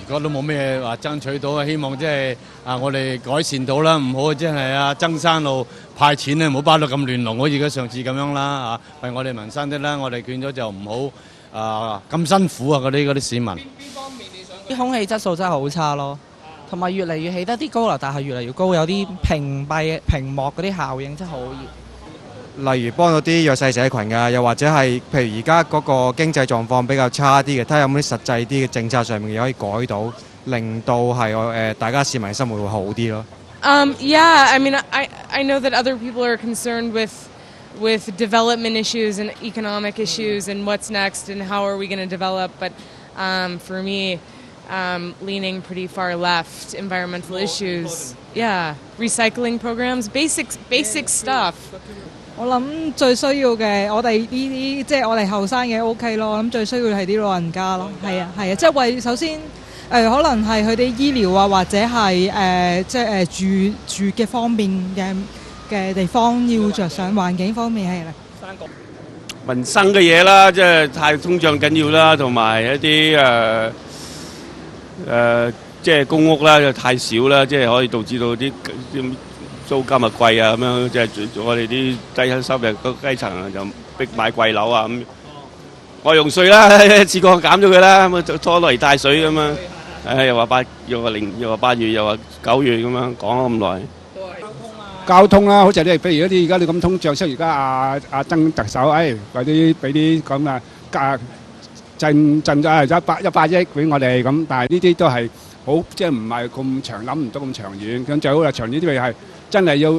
而家都冇咩話爭取到，希望即係我哋改善到啦，唔好即係曾生路派錢咧，唔好包到咁亂龍，好似而家上次咁樣啦為我哋民生啲啦，我哋勸咗就唔好咁辛苦嗰啲市民。邊方面你想？啲空氣質素真係好差咯，同埋越嚟越起得啲高樓大廈越嚟越高，有啲屏幕嗰啲效應真係好熱。例如幫到啲弱勢社群㗎，又或者係譬如而家嗰個經濟狀況比較差啲嘅，睇下有冇啲實際啲嘅政策上面嘅可以改到，令到係大家市民生活會好啲咯。Yeah, I mean, I know that other people are concerned with development issues and economic issues and what's next and how are we going to develop, but for me, leaning pretty far left, environmental issues, yeah, recycling programs, basic stuff. 我諗最需要嘅，我哋呢啲即係我哋後生嘅 OK 咯。我諗最需要係啲老人家咯，係啊，即係首先可能係佢哋醫療啊，或者係即係住嘅方面嘅地方要着想，環境方面係啦。民生嘅嘢啦，即係太通脹緊要啦，同埋一啲即係公屋啦，就太少啦，即係可以導致到啲租金啊貴啊咁樣，即係我哋啲低收入個基層就逼買貴樓啊咁。外傭稅啦，一次過減咗佢啦，咁啊拖泥帶水咁樣。又話8月，又話9月咁樣講咗咁耐。交通啦，好似譬如而家你咁通脹，而家阿曾特首俾啲咁贈100億俾我哋咁，但係呢啲都係好即係唔係咁長，諗唔到咁長遠。咁最好係長遠啲咪係真係要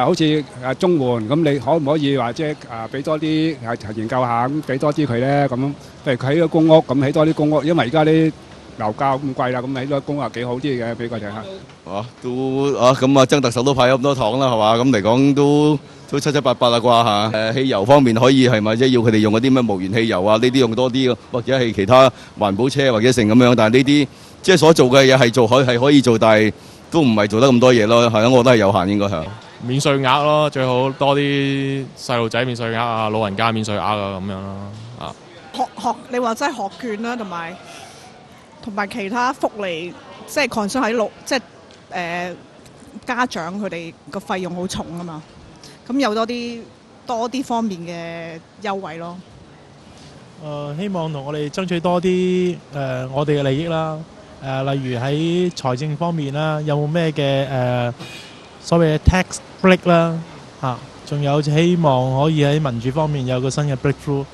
好似綜援咁，你可唔可以話即係俾多啲研究下咁，俾多啲佢咧咁？譬如佢起個公屋咁，起多啲公屋，因為而家啲樓價咁貴啦，咁起多公屋幾好啲嘅，俾佢哋嚇。咁曾特首都派咗咁多糖啦，係嘛？咁嚟講都七七八八啦啩嚇。汽油方面可以係咪即係要佢哋用嗰啲咩無鉛汽油啊？呢啲用多啲，或者係其他環保車或者成咁樣。但係呢啲即係所做嘅嘢係可以做，但係都唔係做得咁多嘢咯。係咯，我覺得係有限應該係。免稅額咯，最好多啲細路仔免稅額啊，老人家免稅額啊咁樣咯。學你話齋學券啦，同埋其他福利，即係 concern 喺即係家長佢哋個費用好重啊嘛，咁有多啲方面嘅優惠咯。希望同我哋爭取多啲我哋嘅利益啦。例如喺財政方面啦，有冇咩嘅所謂嘅 tax break 啦嚇，仲有希望可以喺民主方面有個新嘅 breakthrough。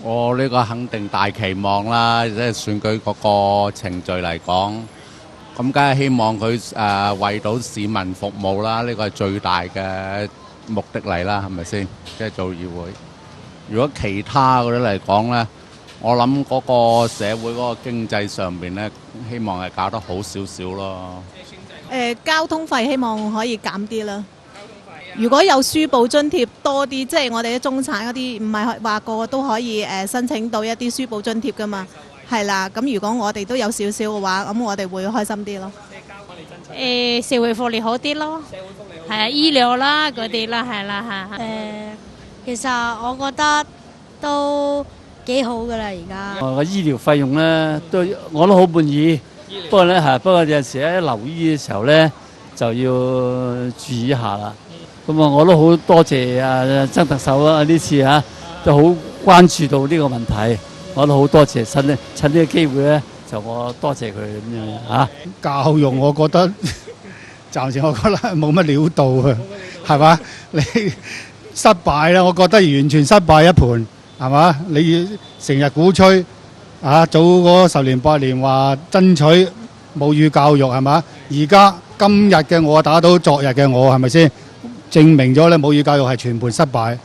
我呢個肯定大期望啦，即係選舉嗰個程序嚟講，咁梗係希望佢為到市民服務啦，呢個係最大嘅目的嚟啦，係咪先？即係做議會。如果其他嗰啲嚟講咧，我諗嗰個社會嗰個經濟上邊咧，希望係搞得好少少咯。交通費希望可以減啲啦。如果有書簿津貼多啲，即係我哋啲中產嗰啲，唔係話個個都可以申請到一啲書簿津貼噶嘛，係啦。咁如果我哋都有少少嘅話，咁我哋會開心啲咯。社會福利好啲咯，係啊，醫療啦嗰啲啦，係啦嚇。其實我覺得都幾好噶啦，而家。個醫療費用咧，我都好滿意。不過咧不過有陣時咧留醫嘅時候咧就要注意一下啦。咁我都好多謝曾特首啊，呢次都好關注到呢個問題，我都好多謝趁呢個機會咧，就我多謝佢咁樣嚇。教育我覺得暫時我覺得冇乜料到啊，係嘛？你失敗啦，我覺得完全失敗一盤，係嘛？你成日鼓吹早嗰10年8年話爭取母語教育係嘛？而家今日嘅我打倒昨日嘅我係咪先？證明咗咧母語教育係全盤失敗。